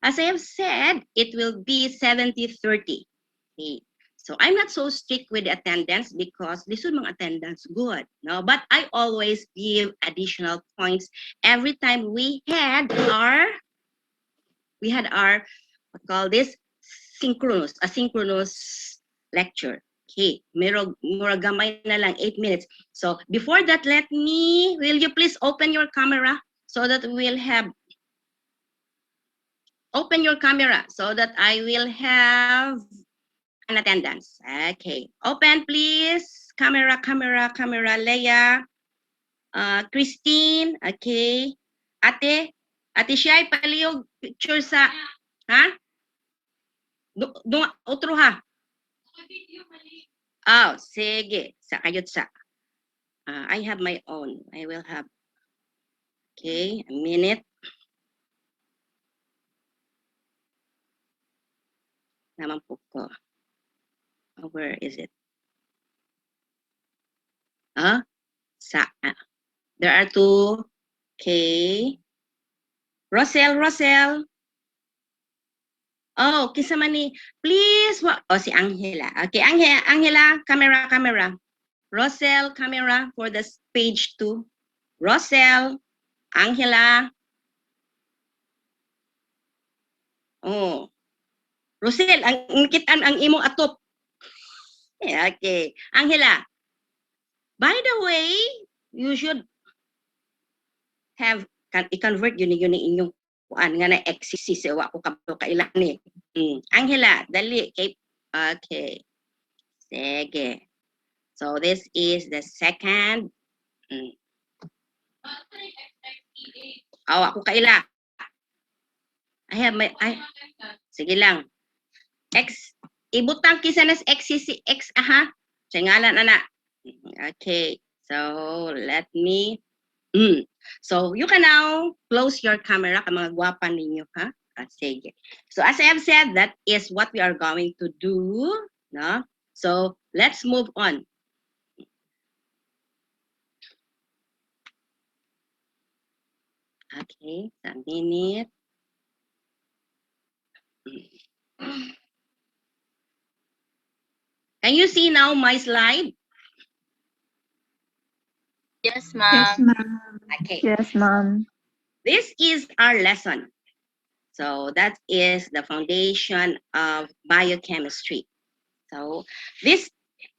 As I have said, it will be 70-30. Okay. So I'm not so strict with the attendance because this is my attendance good. No, but I always give additional points every time we had our what call this asynchronous lecture. Okay, gamay na lang 8 minutes. So before that, will you please open your camera so that we'll have open your camera so that I will have an attendance. Okay, open please. Camera, Leia. Christine, okay. Ate Shai, palihog picture sa, ha? Otro ha? Oh, sige. Sa kayot sa. I have my own. I will have, okay, a minute. Naman po ko. Where is it? There are two. Okay. Rosel. Oh, kisa man ni, please. Si Angela. Okay, Angela, camera. Rosel, camera for the page 2. Rosel, Angela. Oh. Rosel, ang kitan ang imong atop. Okay. Angela, by the way, you should have i-convert yun inyong kuan nga na exercise wa ko kailan ni. Angela, dali kay okay. Sige. So this is the second. Ako kaila. Sige lang. Ibutang kisa nas exercise X aha. Singalan ana. Okay. So let me So you can now close your camera ka mga gwapa ninyo ha. Sige. So as I have said, that is what we are going to do, no? So let's move on. Okay, a minute. Can you see now my slide? Yes, ma'am. Yes, ma'am. Okay. Yes, ma'am. This is our lesson. So that is the foundation of biochemistry. So this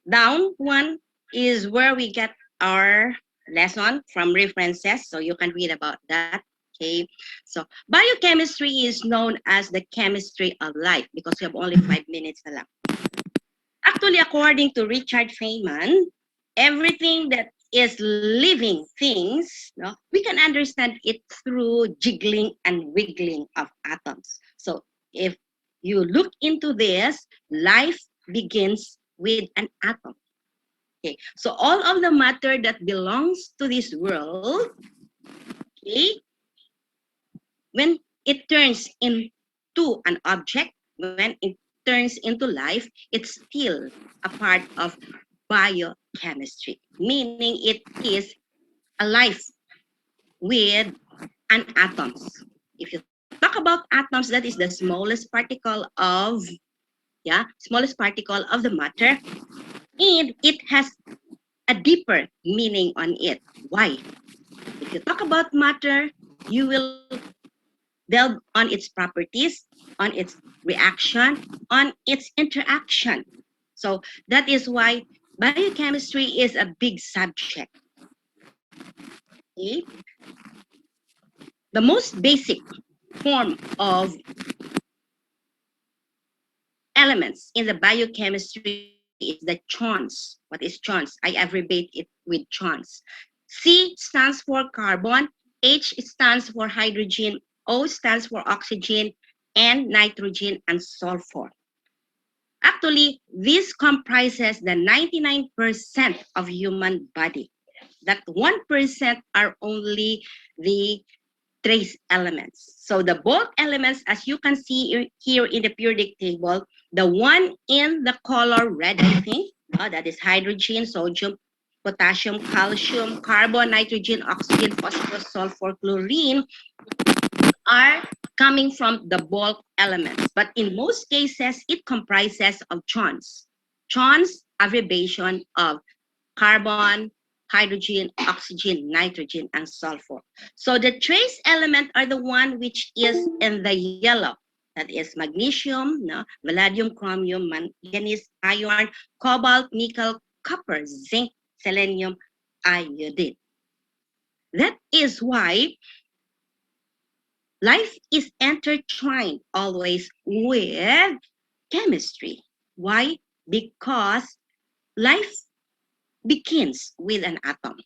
down one is where we get our lesson from references. So you can read about that. Okay. So biochemistry is known as the chemistry of life because we have only 5 minutes na lang. Actually, according to Richard Feynman, everything that is living things, no, we can understand it through jiggling and wiggling of atoms. So if you look into this, life begins with an atom. Okay, so all of the matter that belongs to this world, okay, when it turns into an object, when it turns into life, it's still a part of biochemistry, meaning it is a life with an atoms. If you talk about atoms, that is the smallest particle of the matter, and it has a deeper meaning on it. Why? If you talk about matter, you will delve on its properties, on its reaction, on its interaction. So that is why biochemistry is a big subject. Okay? The most basic form of elements in the biochemistry is the chance. What is chance? I abbreviate it with chance. C stands for carbon, H stands for hydrogen, O stands for oxygen, and nitrogen and sulfur. Actually, this comprises the 99% of human body. That 1% are only the trace elements. So the bulk elements, as you can see here in the periodic table, the one in the color red, I think, that is hydrogen, sodium, potassium, calcium, carbon, nitrogen, oxygen, phosphorus, sulfur, chlorine, are coming from the bulk elements. But in most cases, it comprises of chons. Chons, abbreviation of carbon, hydrogen, oxygen, nitrogen, and sulfur. So the trace element are the one which is in the yellow. That is magnesium, no, vanadium, chromium, manganese, iron, cobalt, nickel, copper, zinc, selenium, iodine. That is why life is intertwined always with chemistry. Why? Because life begins with an atom.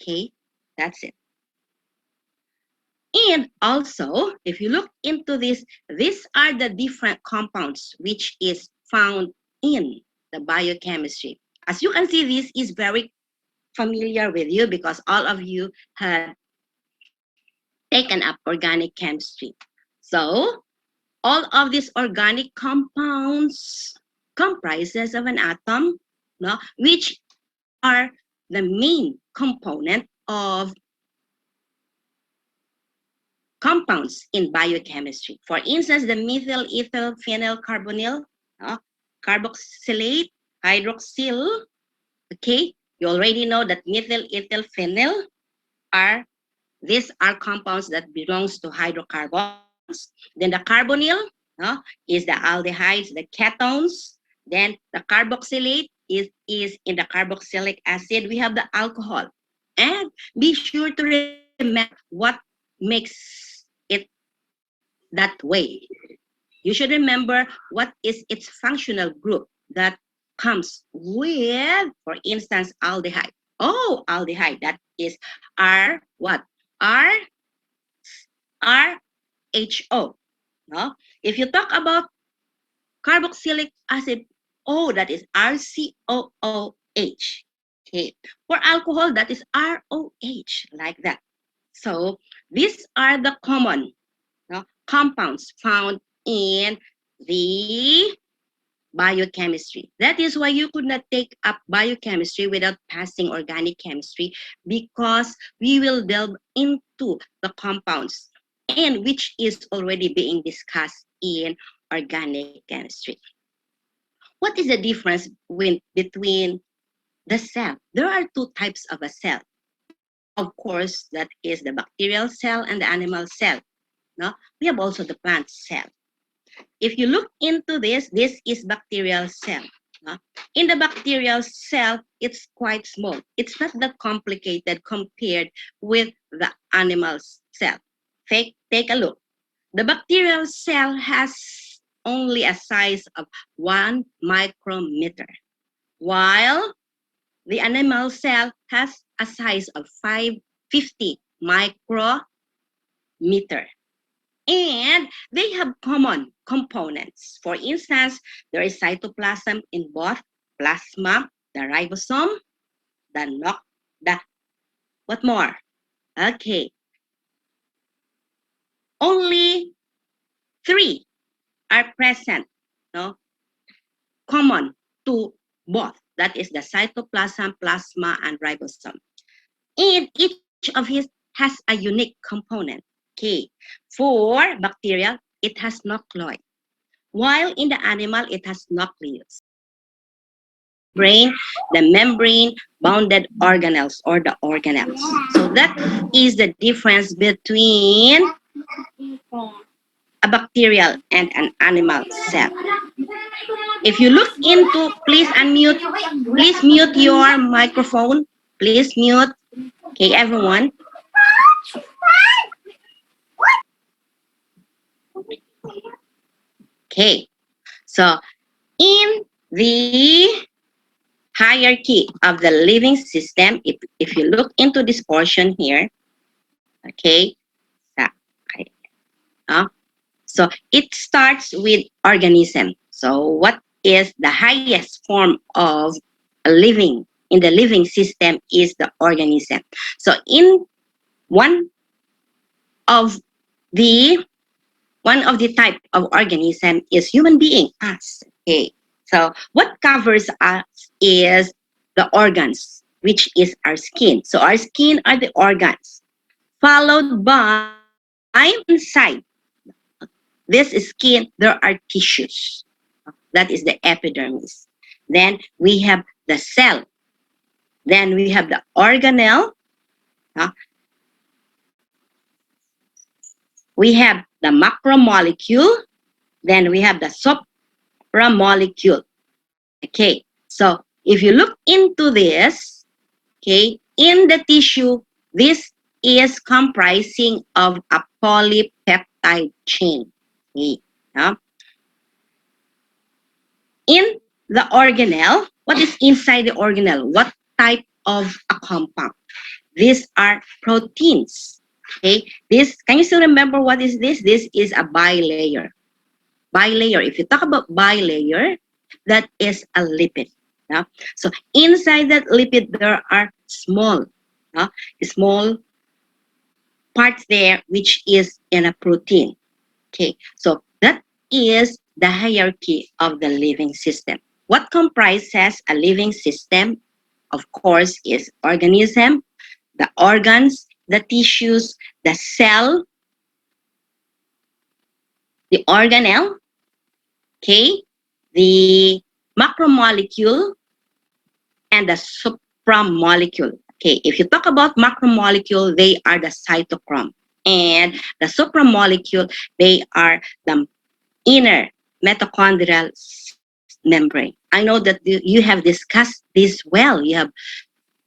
Okay, that's it. And also, if you look into this, these are the different compounds which is found in the biochemistry. As you can see, this is very familiar with you because all of you had taken up organic chemistry. So, all of these organic compounds comprises of an atom, no, which are the main component of compounds in biochemistry. For instance, the methyl ethyl phenyl carbonyl, carboxylate, hydroxyl. Okay, you already know that methyl ethyl phenyl are these are compounds that belongs to hydrocarbons. Then the carbonyl is the aldehydes, the ketones. Then the carboxylate is in the carboxylic acid. We have the alcohol. And be sure to remember what makes it that way. You should remember what is its functional group that comes with, for instance, aldehyde. Oh, aldehyde, that is R what? R R H O. No? If you talk about carboxylic acid, oh, that is RCOOH. Okay. For alcohol, that is ROH, like that. So these are the common compounds found in the biochemistry. That is why you could not take up biochemistry without passing organic chemistry, because we will delve into the compounds and which is already being discussed in organic chemistry. What is the difference between the cell? There are two types of a cell. Of course, that is the bacterial cell and the animal cell. No? We have also the plant cell. If you look into this is bacterial cell. In the bacterial cell, it's quite small. It's not that complicated compared with the animal cell. Take a look. The bacterial cell has only a size of 1 micrometer, while the animal cell has a size of 550 micrometer. And they have common components. For instance, there is cytoplasm in both plasma, the ribosome, the what more? Okay. Only 3 are present, no? Common to both. That is the cytoplasm, plasma, and ribosome. And each of it has a unique component. Okay. For bacteria, it has nucleus, while in the animal, it has nucleus. The membrane bounded organelles or the organelles. So that is the difference between a bacterial and an animal cell. If you look into, please mute your microphone. Please mute. Okay, everyone. Okay, so in the hierarchy of the living system, if you look into this portion here, okay, so it starts with organism. So what is the highest form of a living in the living system is the organism. So in one of the type of organism is human being, us. Okay. So what covers us is the organs, which is our skin. So our skin are the organs, followed by inside. this skin, there are tissues. That is the epidermis. Then we have the cell. Then we have the organelle. uh, We have the macromolecule. Then we have the supramolecule. Okay. So if you look into this, okay, in the tissue, this is comprising of a polypeptide chain. Okay. uh, In the organelle, what is inside the organelle? What type of a compound? These are proteins. Okay, this, can you still remember what is this? This is a bilayer. Bilayer. If you talk about bilayer, that is a lipid. Yeah? So inside that lipid, there are small, uh, small parts there, which is in a protein. Okay, so that is the hierarchy of the living system. What comprises a living system? Of course, is organism, the organs, the tissues, the cell, the organelle, okay, the macromolecule, and the supramolecule. Okay, if you talk about macromolecule, they are the cytochrome. And the supramolecule, they are the inner mitochondrial membrane. I know that you have discussed this well. You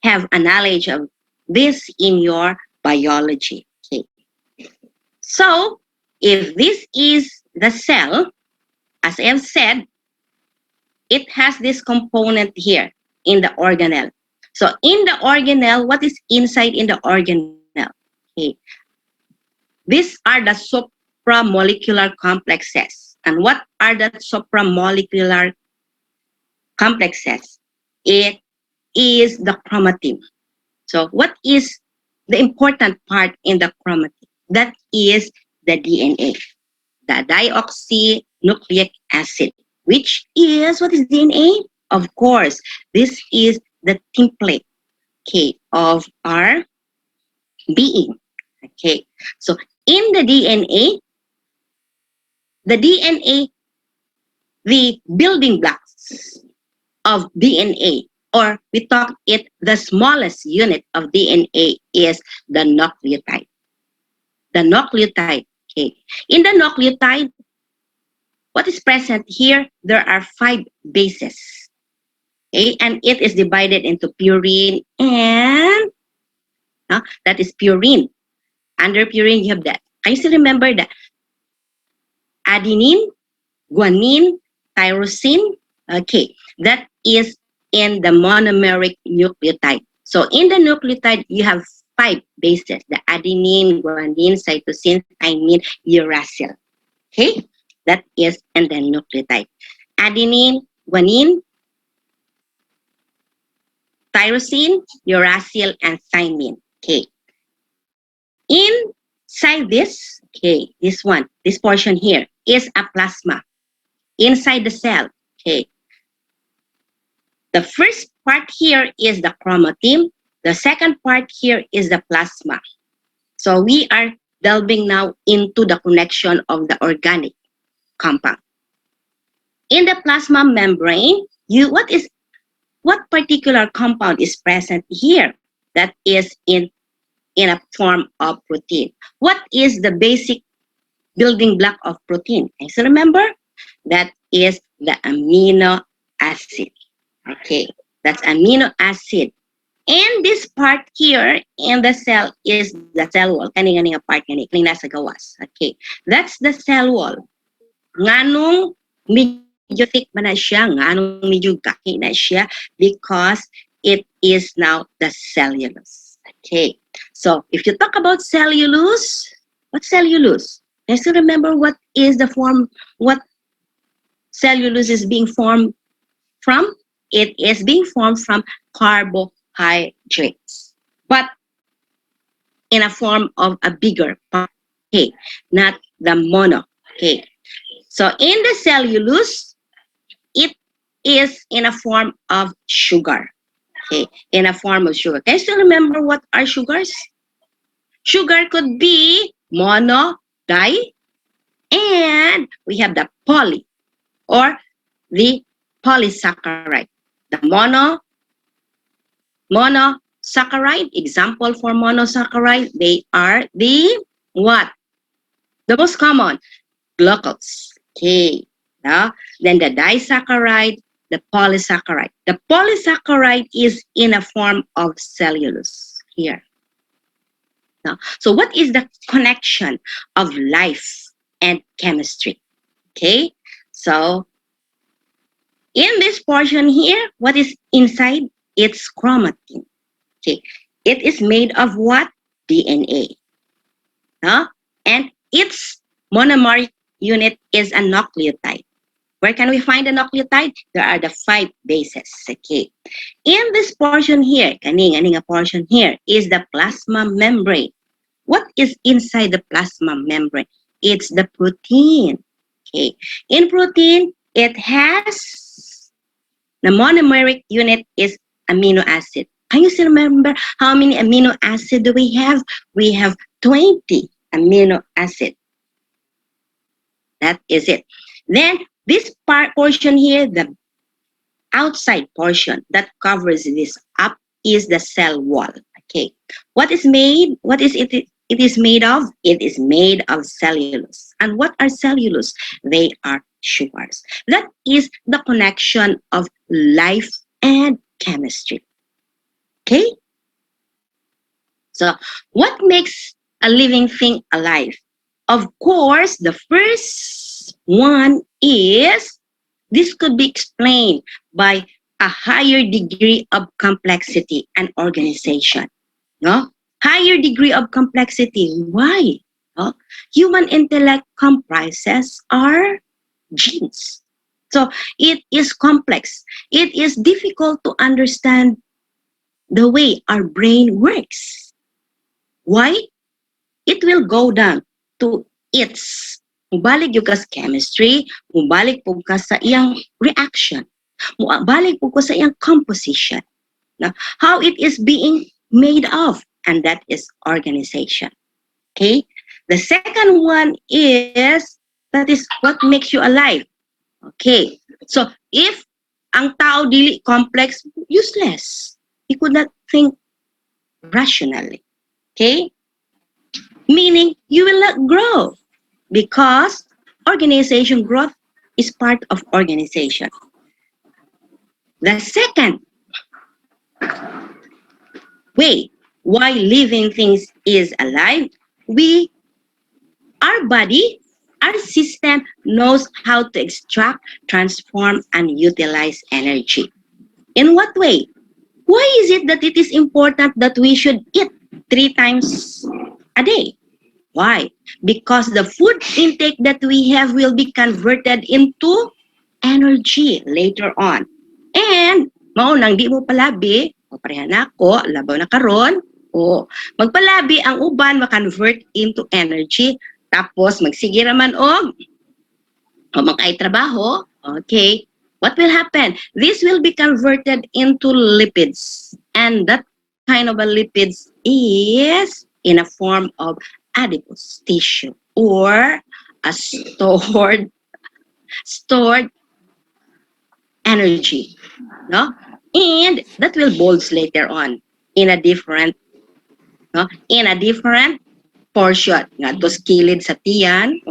have a knowledge of this in your biology. Okay. So if this is the cell, as I have said, it has this component here in the organelle. So in the organelle, what is inside in the organelle? Okay. These are the supramolecular complexes. And what are the supramolecular complexes? It is the chromatin. So what is the important part in the chromatin? That is the DNA, the deoxynucleic acid, which is, what is DNA? Of course, this is the template, okay, of our being. Okay, so in the DNA, the building blocks of DNA, or we talk it, the smallest unit of DNA is the nucleotide. The nucleotide. Okay. In the nucleotide, what is present here? There are 5 bases. Okay, and it is divided into purine and that is purine. Under purine, you have that. Can you still remember that? Adenine, guanine, tyrosine. Okay, that is in the monomeric nucleotide. So in the nucleotide, you have 5 bases: the adenine, guanine, cytosine, thymine, uracil. Okay, that is in the nucleotide. Adenine, guanine, tyrosine, uracil, and thymine. Okay. Inside this, okay, this portion here is a plasma inside the cell. Okay. The first part here is the chromatin. The second part here is the plasma. So we are delving now into the connection of the organic compound. In the plasma membrane, what particular compound is present here that is in a form of protein? What is the basic building block of protein? So remember, that is the amino acid. Okay, that's amino acid. And this part here in the cell is the cell wall. Kani part kani nasa gawas. Okay, that's the cell wall. Nganong medyo thick ba na siya? Nganong medyo gaki na siya? Because it is now the cellulose. Okay, so if you talk about cellulose, what's cellulose? I still remember what is the form, what cellulose is being formed from? It is being formed from carbohydrates, but in a form of a bigger part, okay, not the mono. Okay, so in the cellulose, it is in a form of sugar. Okay, in a form of sugar. Can you still remember what are sugars? Sugar could be mono, di, And we have the poly or the polysaccharide. The monosaccharide, example for monosaccharide, they are the what? The most common, glucose. Okay. Now, then the disaccharide, the polysaccharide. The polysaccharide is in a form of cellulose here. Now, so what is the connection of life and chemistry? Okay. So in this portion here, what is inside? It's chromatin. Okay. It is made of what? DNA. No? And its monomeric unit is a nucleotide. Where can we find the nucleotide? There are the 5 bases. Okay. In this portion here, kaning portion here, is the plasma membrane. What is inside the plasma membrane? It's the protein. Okay. In protein, it has the monomeric unit is amino acid. Can you still remember how many amino acid do we have? We have 20 amino acid. That is it. Then this portion here, the outside portion that covers this up is the cell wall. Okay. What is made? What is it? It is made of? It is made of cellulose. And what are cellulose? They are sugars. That is the connection of life and chemistry. Okay? So, what makes a living thing alive? Of course, the first one is, this could be explained by a higher degree of complexity and organization. No? Higher degree of complexity. Why? No? Human intellect comprises our genes. So it is complex. It is difficult to understand the way our brain works. Why? It will go down to its. Mubalik yung kas chemistry, mubalik po ka sa iyang reaction, mubalik po ka sa iyang composition. Now, how it is being made of, and that is organization. Okay? The second one is, that is what makes you alive. Okay? So, if ang tao dili complex, useless. He could not think rationally. Okay? Meaning, you will not grow because organization growth is part of organization. The second way why living things is alive, our body, our system knows how to extract, transform, and utilize energy. In what way? Why is it that it is important that we should eat 3 times a day? Why? Because the food intake that we have will be converted into energy later on. And, maunang di mo palabi, o pareha na ako, labaw na karon, o magpalabi ang uban ma-convert into energy, tapos magsige raman o makay trabaho, okay, what will happen? This will be converted into lipids. And that kind of a lipids is in a form of adipose tissue or a stored energy, no? And that will bulge later on in a different portion. Nga to skilid sa tiyan,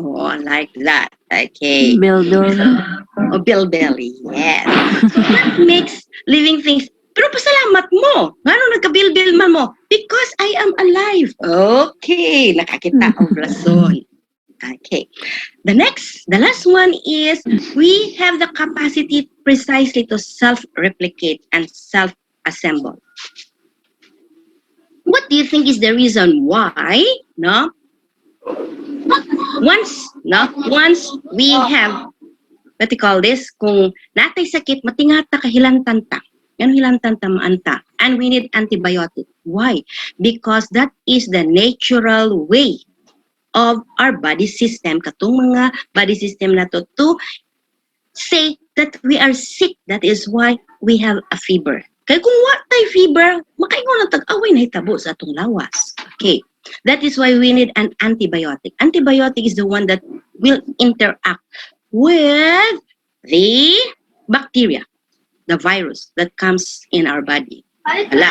like that. Okay. Bill belly, yes. So that makes living things. Pero pasalamat mo. Ngano nagka-bil-bil man mo? Because I am alive. Okay. Nakakita ang rason. Okay. The last one is we have the capacity precisely to self-replicate and self-assemble. What do you think is the reason why, no? Once we have, what you call this, kung natay sakit, matingata kahilantan ta. Yan hilantan ta maanta. And we need antibiotic. Why? Because that is the natural way of our body system, katong mga body system na to say that we are sick. That is why we have a fever. Kaya kung what tay fever, makaingon na tag-away na hitabo sa atong lawas. Okay. That is why we need an antibiotic. Antibiotic is the one that will interact with the bacteria, the virus that comes in our body. Ala,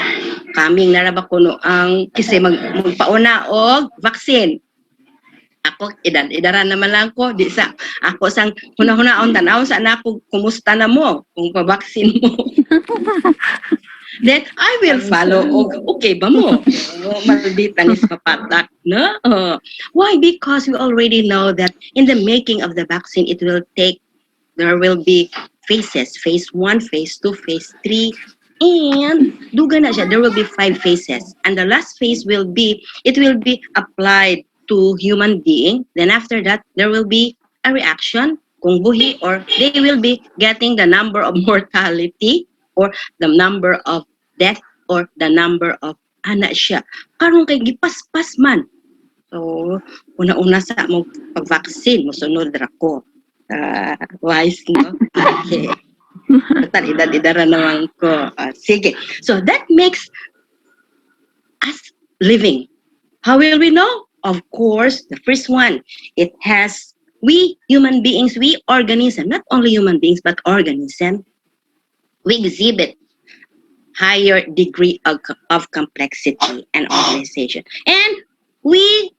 kaming naraba kuno ang kasi magpauna og vaccine. Ako idara naman lang ko di sa ako sang hunahuna-on tanaw sa anak ko kumusta na mo kung pa-vaccine mo. Then I will follow. Okay ba mo? Maldita ni Mapatac, no? Why? Because we already know that in the making of the vaccine, there will be phases. Phase 1, phase 2, phase 3, and duga na siya, there will be 5 phases. And the last phase will be applied to human being. Then after that, there will be a reaction, kung buhi, or they will be getting the number of mortality or the number of death or the number of anak siya. Karon kay gipaspas man. So, una-una sa mo pag-vaccine, musunod ra ko. Wise, no? Okay. Idad-idara naman ko. Sige. So, that makes us living. How will we know? Of course, the first one, we human beings, we organism, not only human beings, but organism, we exhibit higher degree of complexity and organization. And we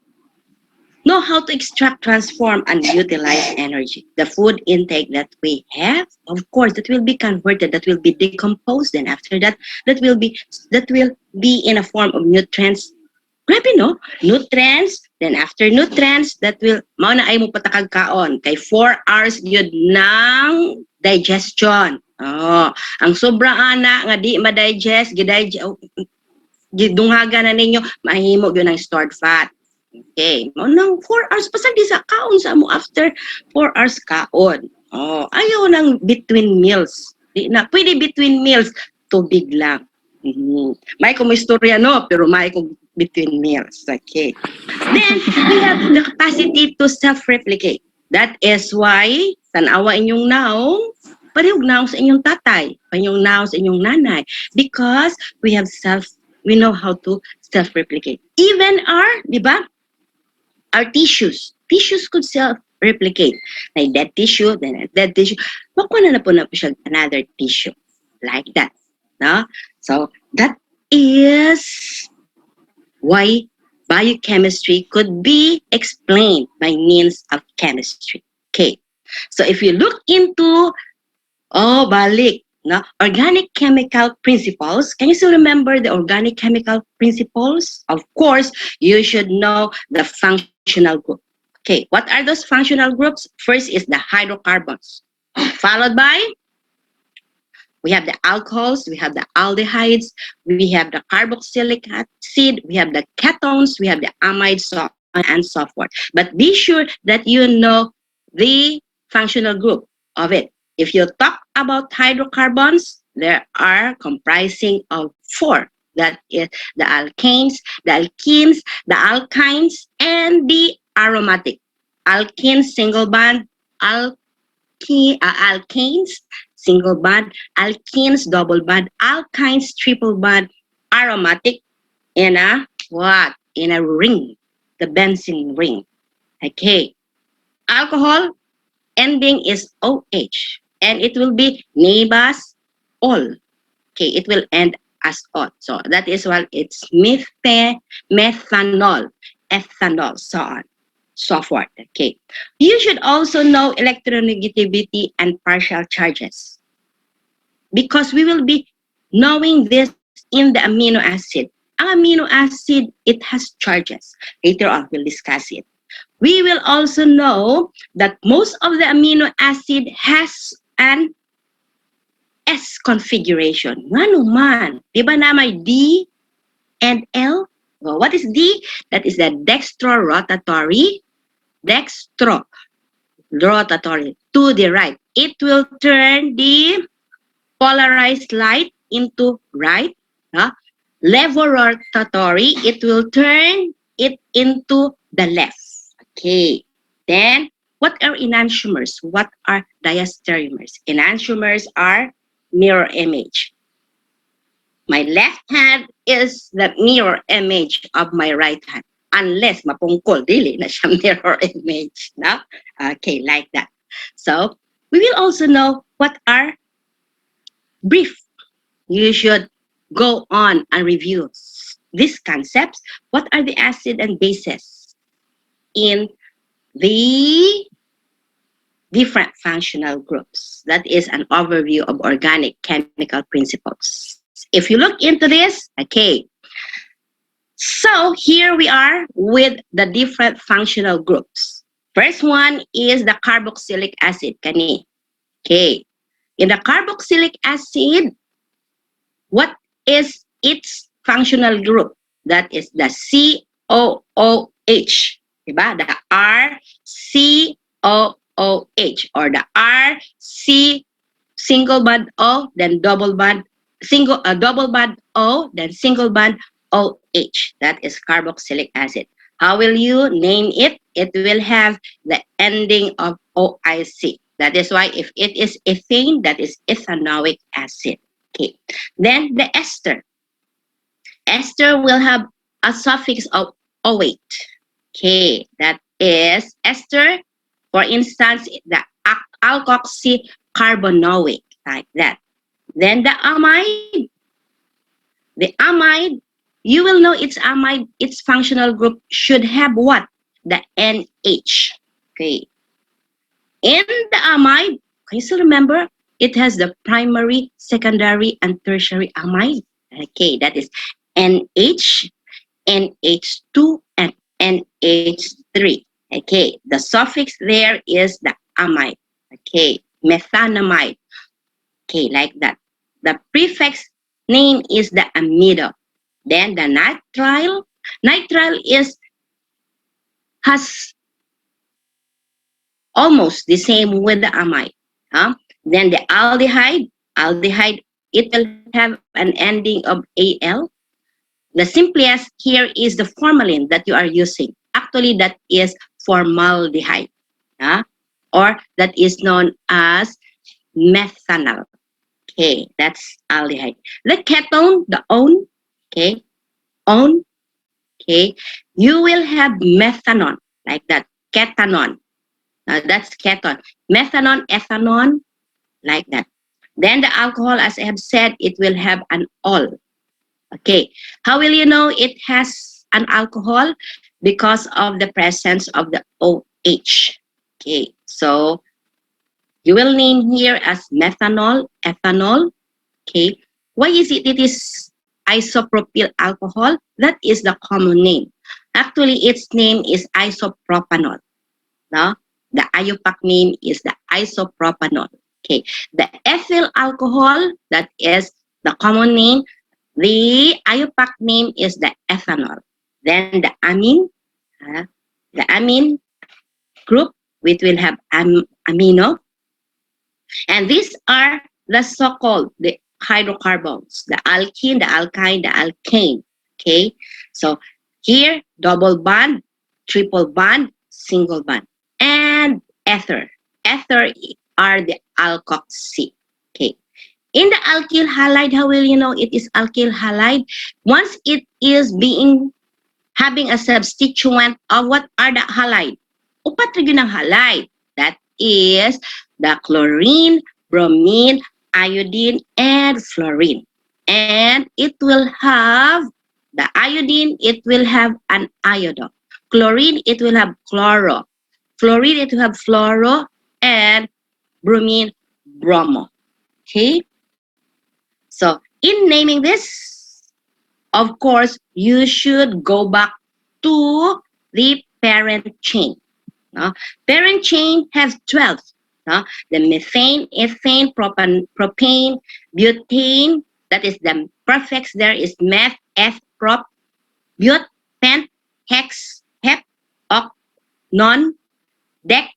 know how to extract, transform, and utilize energy. The food intake that we have, of course, that will be converted, that will be decomposed, and after that, that will be in a form of nutrients. Grabe, no? Nutrients, then after nutrients, that will, mao na ay mo patakag kaon, kay 4 hours yun ng digestion. Ang sobra ana nga di ma-digest, gidunghaga na ninyo, mahimo yun ng stored fat. Okay, nang 4 hours pasal di sa kaon sa mo after 4 hours kaon. Ayaw ng between meals. Di na pwede between meals, tubig lang. May kung istorya no, pero may kung between meals. Okay. Then we have the capacity to self-replicate. That is why tanawa inyong naong parehog naong sa inyong tatay, parehog naong sa inyong nanay, because we know how to self-replicate. Even our tissues could self-replicate. Like dead tissue, then dead tissue. Makuha na po siya another tissue. Like that. No? So, that is why biochemistry could be explained by means of chemistry. Okay. So, if you look into organic chemical principles. Can you still remember the organic chemical principles? Of course, you should know the functional group. Okay, what are those functional groups? First is the hydrocarbons, followed by, we have the alcohols, we have the aldehydes, we have the carboxylic acid, we have the ketones, we have the amides, so on and so forth. But be sure that you know the functional group of it. If you talk about hydrocarbons, there are comprising of 4. That is the alkanes, the alkenes, the alkynes, and the aromatic. Alkenes, single bond, alkanes, single bond, alkenes, double bond, alkynes, triple bond, aromatic, in a ring, the benzene ring. Okay. Alcohol, ending is OH. And it will be NABAS all. Okay, it will end as all. So that is why it's methanol, ethanol, so on, so forth. Okay. You should also know electronegativity and partial charges, because we will be knowing this in the amino acid. Ang amino acid, it has charges. Later on, we'll discuss it. We will also know that most of the amino acid has an S configuration. Ngano man? Diba na may D and L? Well, what is D? That is the dextrorotatory to the right. It will turn the polarized light into right. Levorotatory, it will turn it into the left. Okay. Then, what are enantiomers? What are diastereomers? Enantiomers are mirror image. My left hand is the mirror image of my right hand. unless mapungkol, dili na siya mirror image. No? Okay, like that. So, we will also know what are brief. You should go on and review these concepts. What are the acid and bases in the different functional groups? That is an overview of organic chemical principles. If you look into this, okay, so here we are with the different functional groups. First one is the carboxylic acid, kani. Okay. In the carboxylic acid, what is its functional group? That is the COOH. Diba? The RCOOH, or the RC single bond O, then double bond double bond O, then single bond OH. That is carboxylic acid. How will you name it? It will have the ending of OIC. That is why if it is ethane, that is ethanoic acid. Okay. Then the ester. Ester will have a suffix of OH. Okay. That is ester. For instance, the alkoxycarbonoic, like that. Then the amide. The amide, you will know its amide, its functional group should have what? The NH. Okay. In the amide, can you still remember? It has the primary, secondary, and tertiary amide. Okay, that is NH, NH2, and NH3. Okay, the suffix there is the amide. Okay, methanamide. Okay, like that. The prefix name is the amido. Then the nitrile. Nitrile has almost the same with the amide. Then the aldehyde. Aldehyde, it will have an ending of AL. The simplest here is the formalin that you are using. Actually, that is formaldehyde. Or that is known as methanol. Okay, that's aldehyde. The ketone, the one, okay, on, okay, you will have methanol, like that, ketanon. That's keton. Methanol, ethanol, like that. Then the alcohol, as I have said, it will have an ol. Okay, how will you know it has an alcohol? Because of the presence of the OH. Okay, so you will name here as methanol, ethanol. Okay, why is it is isopropyl alcohol? That is the common name. Actually, its name is isopropanol. No? The IUPAC name is the isopropanol. Okay, the ethyl alcohol, that is the common name. The IUPAC name is the ethanol. Then the amine group, which will have amino. And these are the so-called the hydrocarbons, the alkene, the alkyne, the alkane. Okay, so here double bond, triple bond, single bond, and ether. Ether are the alkoxy. Okay, in the alkyl halide, how will you know it is alkyl halide? Once it is having a substituent of what are the halide? Upat rin ng halide. That is the chlorine, bromine, iodine, and fluorine. And it will have the iodine, it will have an iodo. Chlorine, it will have chloro. Fluorine, it will have fluoro. And bromine, bromo. Okay? So, in naming this, of course, you should go back to the parent chain. Parent chain has 12. The methane, ethane, propane, butane, that is the prefix there is meth, eth, prop, but, pent, hex, hep, oct, non, dec,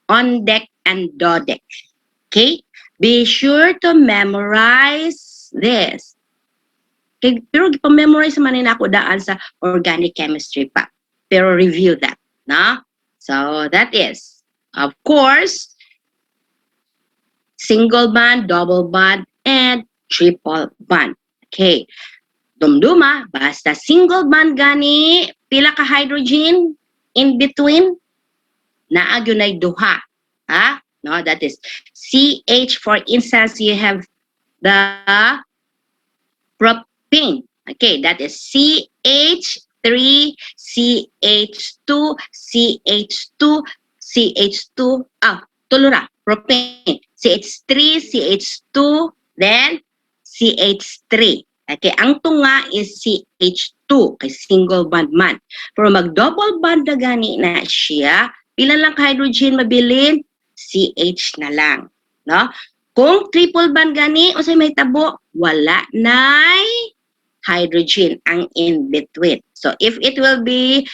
on deck, and dodec. Okay? Be sure to memorize this. Okay? Pero memorize man ako daan sa organic chemistry pa. Pero review that. So that is, of course, single bond, double bond, and triple bond. Okay. Dumduma, basta single bond gani, pila ka hydrogen in between? Naa gyunay duha. No, that is CH. For instance, you have the propane. Okay, that is CH3, CH2, CH2, CH2, tulura, propane. CH3, CH2, then CH3. Okay, ang tunga is CH2, kay single bond man. Pero mag-double bond na gani na siya, pila lang hydrogen mabilin? CH na lang. No? Kung triple bond gani, o say may tabo, wala nay hydrogen ang in between. So if it will be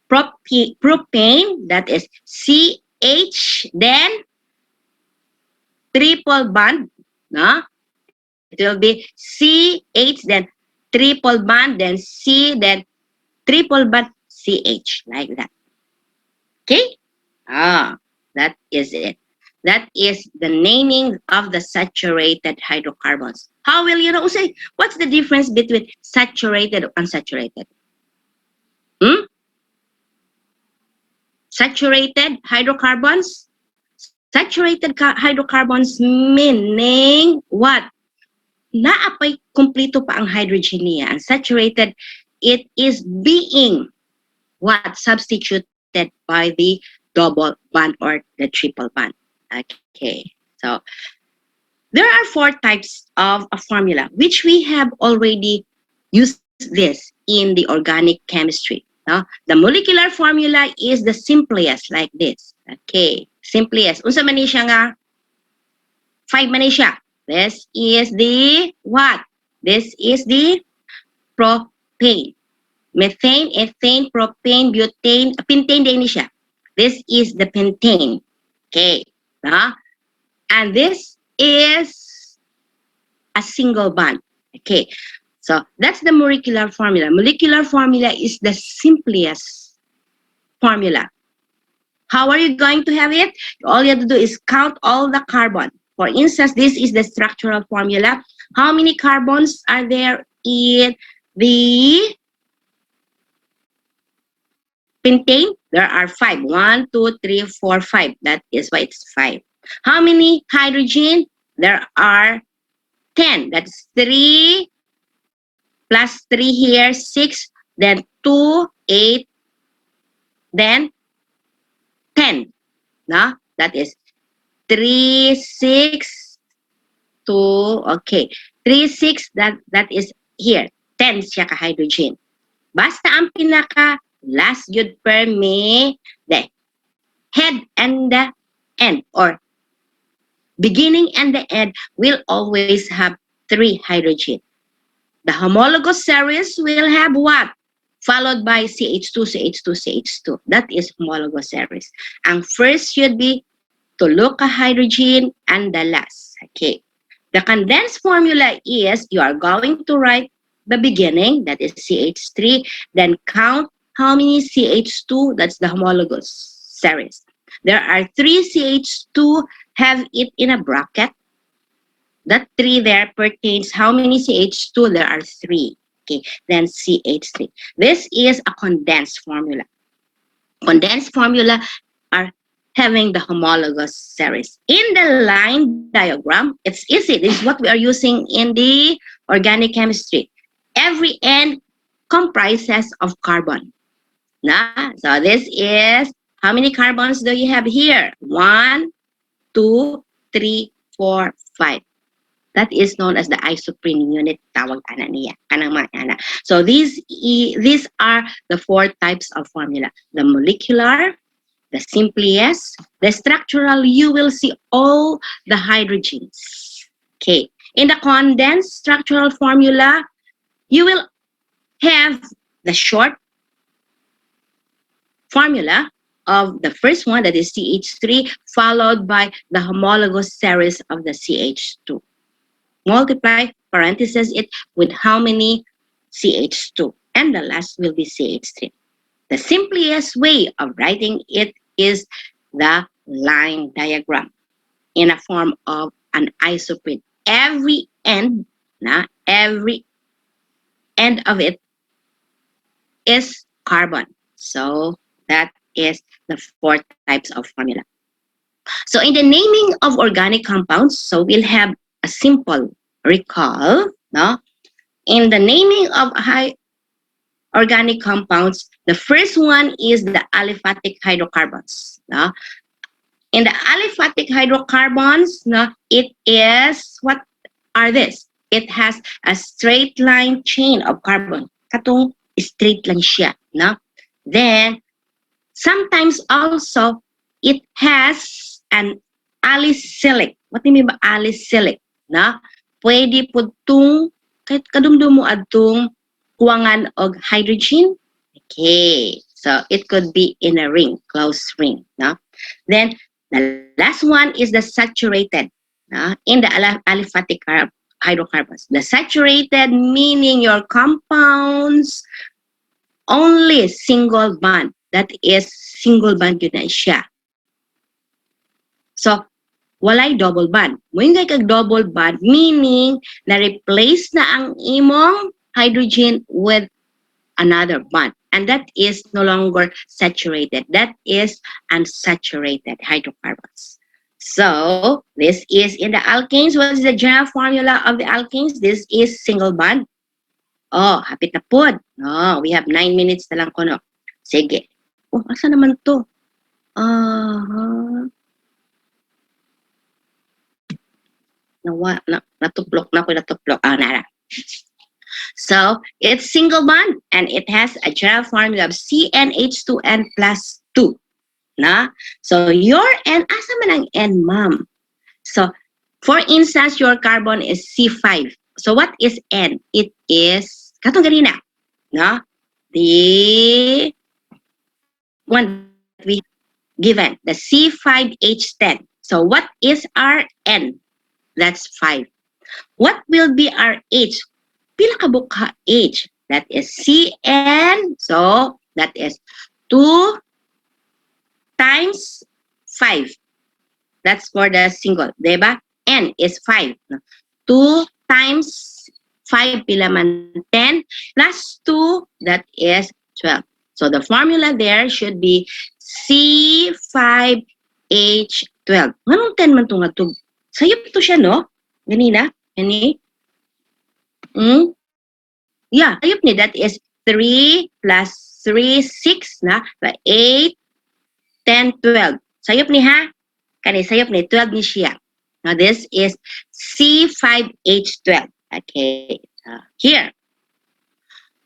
propane, that is CH, then triple bond, no? It will be CH, then triple bond, then C, then triple bond CH, like that. Okay? That is it. That is the naming of the saturated hydrocarbons. How will you know? Say, what's the difference between saturated and unsaturated? Saturated hydrocarbons? Saturated hydrocarbons meaning what? Naapay kumplito pa ang hydrogen niya. Unsaturated, it is being what? Substituted by the double bond or the triple bond. Okay, so there are 4 types of a formula, which we have already used this in the organic chemistry. No? The molecular formula is the simplest, like this. Okay, simplest. Unsa man ni siya nga? 5 man ni siya. This is the what? This is the propane. Methane, ethane, propane, butane, pentane din ni siya. This is the pentane. Okay. And this is a single bond. Okay. So that's the molecular formula. Molecular formula is the simplest formula. How are you going to have it? All you have to do is count all the carbon. For instance, this is the structural formula. How many carbons are there in the pentane? There are 5. 1, 2, 3, 4, 5. That is why it's 5. How many hydrogen? There are 10. That's 3 plus 3 here, 6. Then 2, 8. Then 10. No? That is 3, 6, 2. Okay. 3, 6. That is here. 10 siya ka hydrogen. Basta ang pinaka last good per me, the head and the end, or beginning and the end will always have 3 hydrogen. The homologous series will have what? Followed by CH2, CH2, CH2. That is homologous series. Ang first should be tulo ka hydrogen and the last. Okay. The condensed formula is you are going to write the beginning, that is CH3, then count how many CH2, that's the homologous series. There are 3 CH2, have it in a bracket. That 3 there pertains how many CH2? There are 3. Okay, then CH3. This is a condensed formula. Condensed formula are having the homologous series. In the line diagram, it's easy. This is what we are using in the organic chemistry. Every end comprises of carbon. So this is, how many carbons do you have here? 1, 2, 3, 4, 5. That is known as the isoprene unit. Tawag ana niya. Kanang mga ana. So these are the 4 types of formula. The molecular, the simplest, the structural, you will see all the hydrogens. Okay. In the condensed structural formula, you will have the short formula of the first one, that is CH3, followed by the homologous series of the CH2. Multiply, parentheses it with how many CH2, and the last will be CH3. The simplest way of writing it is the line diagram in a form of an isoprene. Every end of it is carbon. So that is the 4 types of formula. So in the naming of organic compounds, so we'll have a simple recall. No? In the naming of high organic compounds, the first one is the aliphatic hydrocarbons. No? In the aliphatic hydrocarbons, no, it is, what are this? It has a straight line chain of carbon. Katong straight lang siya. No? Then, sometimes also, it has an alicylic. What do you mean by alicylic? Na? Pwede po itong, kahit kadumdum mo adtong kuwangan og hydrogen. Okay. So, it could be in a ring, close ring. No? Then, the last one is the saturated. No? In the aliphatic hydrocarbons. The saturated meaning your compounds only single bond. That is single bond yun na siya. So, walay double bond. When kag double bond, meaning na-replace na ang imong hydrogen with another bond. And that is no longer saturated. That is unsaturated hydrocarbons. So, this is in the alkanes. What is the general formula of the alkanes? This is single bond. Oh, hapit na po. No, we have 9 minutes na lang ko, no? Sige. Oh, asa naman to? Natuplok na ko, natuplok. Nara. So, it's single bond and it has a general formula of CnH2n plus 2. Na? So, your N, asa man ang N, ma'am? So, for instance, your carbon is C5. So, what is N? It is, katong ganina, no? The one that we given, the C5H10. So, what is our N? That's 5. What will be our H? Pila ka buka H? That is Cn. So, that is 2 times 5. That's for the single. Diba? N is 5. 2 times 5 pila man 10 plus 2, that is 12. So the formula there should be C5H12. Anong 10 man ito nga ito? Sayop ito siya, no? Ganina? Gani? Yeah, sayop ni. That is 3 plus 3, 6 na. 8, 10, 12. Sayop ni, ha? Kani, sayop ni. 12 ni siya. Now this is C5H12. Okay. Here.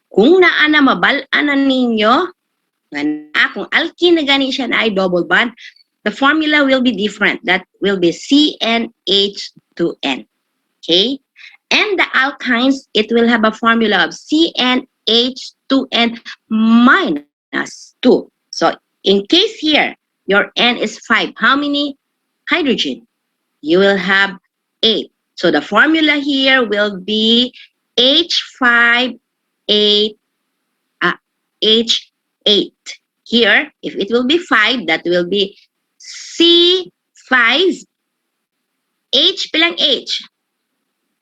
Kung naana mabalaan ninyo, kung alkene na gani siya na ay double bond, the formula will be different. That will be CnH2n. Okay? And the alkynes, it will have a formula of CnH2n minus 2. So, in case here, your N is 5. How many hydrogen? You will have 8. So, the formula here will be H5 H8. Here, if it will be 5, that will be C5. H bilang H.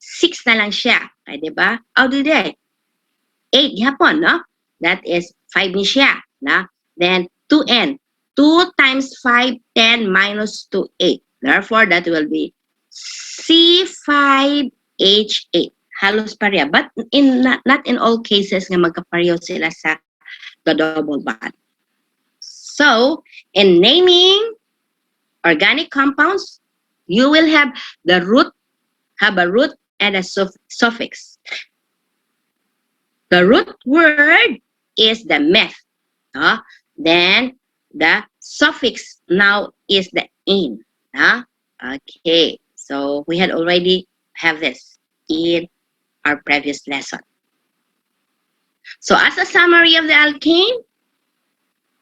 6 na lang siya. Ay, diba? O, diba? 8 hapon, no? That is 5 ni siya. No? Then, 2N. 2 times 5, 10 minus 2, 8. Therefore, that will be C5H8. Halos pareha. But not in all cases nga magkapareho sila sa the double bond. So, in naming organic compounds, you will have the root, have a root and a suffix. The root word is the meth. Then, the suffix now is the in. Okay, so we had already have this in our previous lesson. So as a summary of the alkane,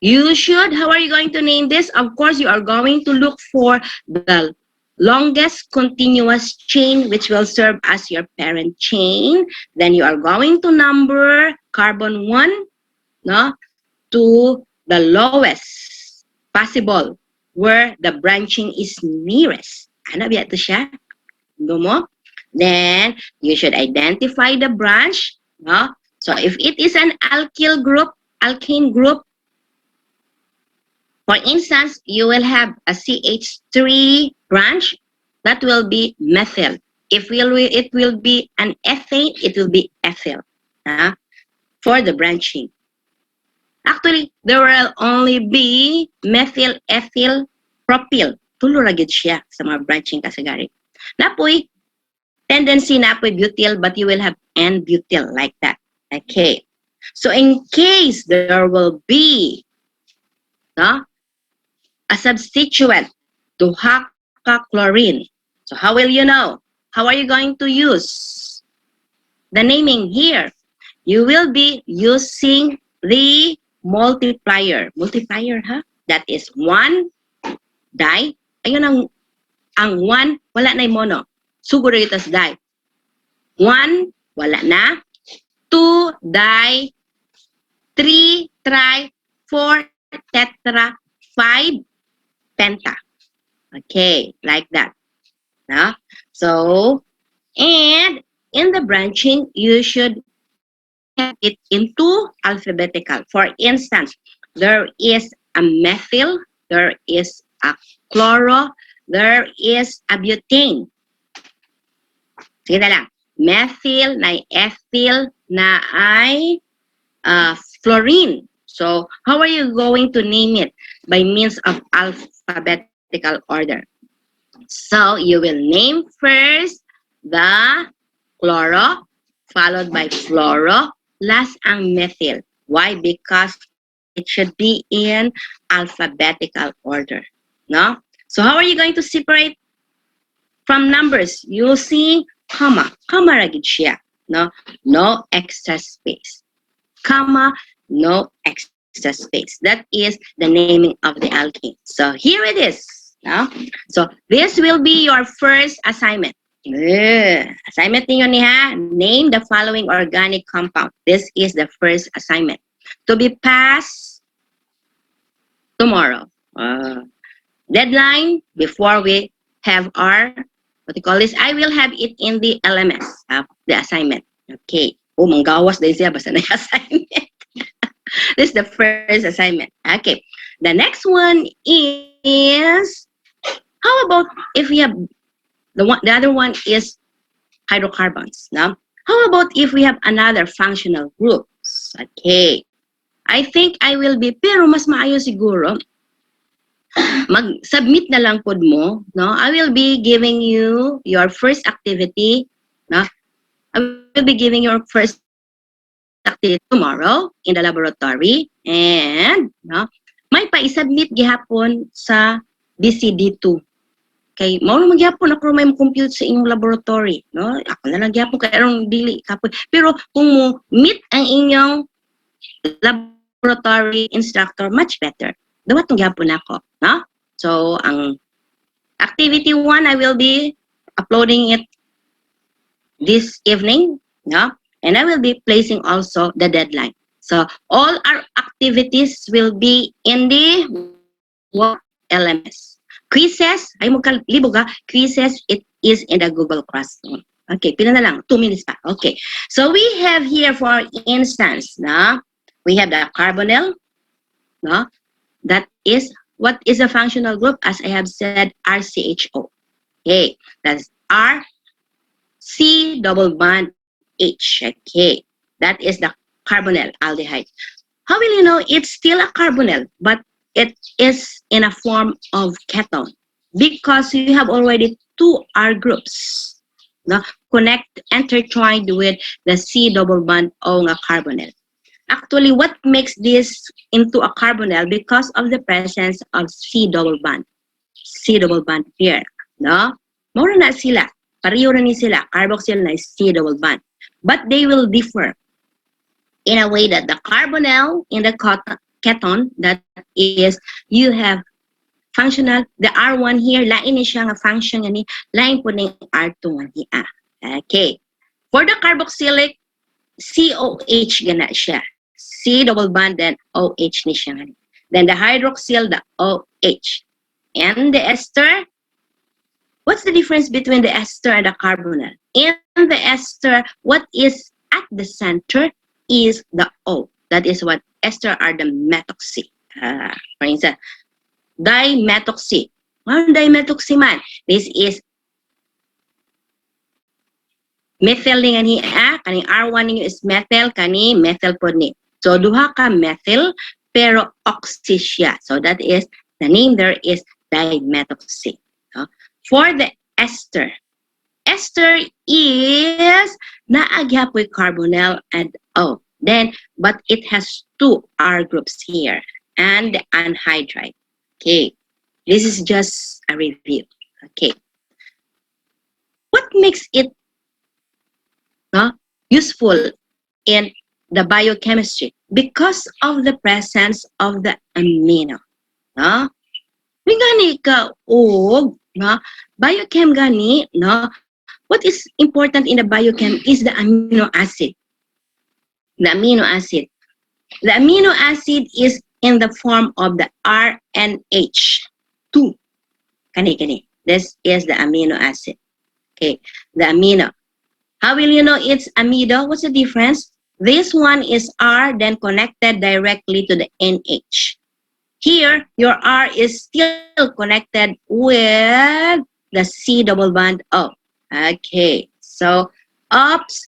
you should, how are you going to name this? Of course, you are going to look for the longest continuous chain, which will serve as your parent chain. Then you are going to number carbon 1, no, to the lowest possible, where the branching is nearest. Ano ba ito siya? Mo? Then, you should identify the branch. No? So, if it is an alkyl group, alkane group, for instance, you will have a CH3 branch that will be methyl. If it will be an ethane, it will be ethyl for the branching. Actually, there will only be methyl, ethyl, propyl. Tulo ra gid siya sa mga branching kasagari. Napoy, tendency na apoy butyl, but you will have N-butyl like that. Okay. So in case there will be a substituent to chlorine, so how will you know? How are you going to use the naming here? You will be using the multiplier. Multiplier, ha? That is 1 di. Ayun ang 1, wala na yung mono. Suguro ito sa di. 1, wala na. 2 di, 3 tri, 4 tetra, 5 penta. Okay, like that. So, and in the branching, you should have it into alphabetical. For instance, there is a methyl, there is a chloro, there is a butane. Sige na lang. Methyl, na ethyl, na ay fluorine. So, how are you going to name it? By means of alphabetical order. So, you will name first the chloro, followed by fluoro, last ang methyl. Why? Because it should be in alphabetical order. No? So, how are you going to separate from numbers? Using comma. Comma ragid siya. No? No extra space. Comma, no extra space. That is the naming of the alkane. So here it is. No? So this will be your first assignment. Assignment ninyo niya, name the following organic compound. This is the first assignment. To be passed tomorrow. Deadline before we have our, what you call this, I will have it in the LMS, the assignment. Okay. Oh, manggawas dahil siya, basta na yung assignment. This is the first assignment. Okay. The next one is, how about if we have, the other one is hydrocarbons. No? How about if we have another functional groups? Okay. I think I will be, pero mas maayo siguro, mag-submit na lang pod mo. No? I will be giving you your first activity. No? I will be giving your first activity tomorrow in the laboratory, and may pa-submit gihapon sa BCD2. Kay mao naman gyapon ako may compute sa inyong laboratory, no? Ako na lang gyapon kay arong dili kapon. Pero kung mo meet ang inyong laboratory instructor, much better. Dawat tong gyapon ako, no? So ang activity 1, I will be uploading it this evening, no? And I will be placing also the deadline. So all our activities will be in the LMS. Quizzes, ay mo kalibog ha, quizzes, it is in the Google Classroom. Okay, pila na lang, 2 minutes pa. Okay, so we have here, for instance, we have the carbonyl, that is, what is a functional group? As I have said, RCHO. Okay, that's R C double bond H. Okay, that is the carbonyl aldehyde. How will you know it's still a carbonyl, but it is in a form of ketone? Because you have already 2 R groups, intertwined with the C double bond O nga carbonyl. Actually, what makes this into a carbonyl? Because of the presence of C double bond here. No? More na sila. Pareho na ni sila. Carboxyl na C double bond. But they will differ in a way that the carbonyl in the ketone, that is, you have functional, the R1 here, lain ni siya nga function nga ni, lain po na yung R2 nga ni A. Okay. For the carboxylic, COH gana siya. C double bond, then OH ni siya nga ni. Then the hydroxyl, the OH. And the ester, what's the difference between the ester and the carbonyl? In the ester, what is at the center is the O. That is what ester are the methoxy. For instance, dimethoxy. Dimethoxy man. This is methyl ni gani kaning R1 ninyo is methyl, kani methyl po ni. So duha ka methyl pero oxy siya. So that is the name there is dimethoxy. For the ester, ester is naagyapoy carbonyl and O. Then, but it has two R groups here and anhydride. Okay, this is just a review. Okay, what makes it useful in the biochemistry? Because of the presence of the amino. May gani ka og biochem gani what is important in the biochem is the amino acid. The amino acid. The amino acid is in the form of the RNH2. Kani. This is the amino acid. Okay, the amino. How will you know it's amido? What's the difference? This one is R, then connected directly to the NH. Here, your R is still connected with the C double bond O. Okay, so, oops,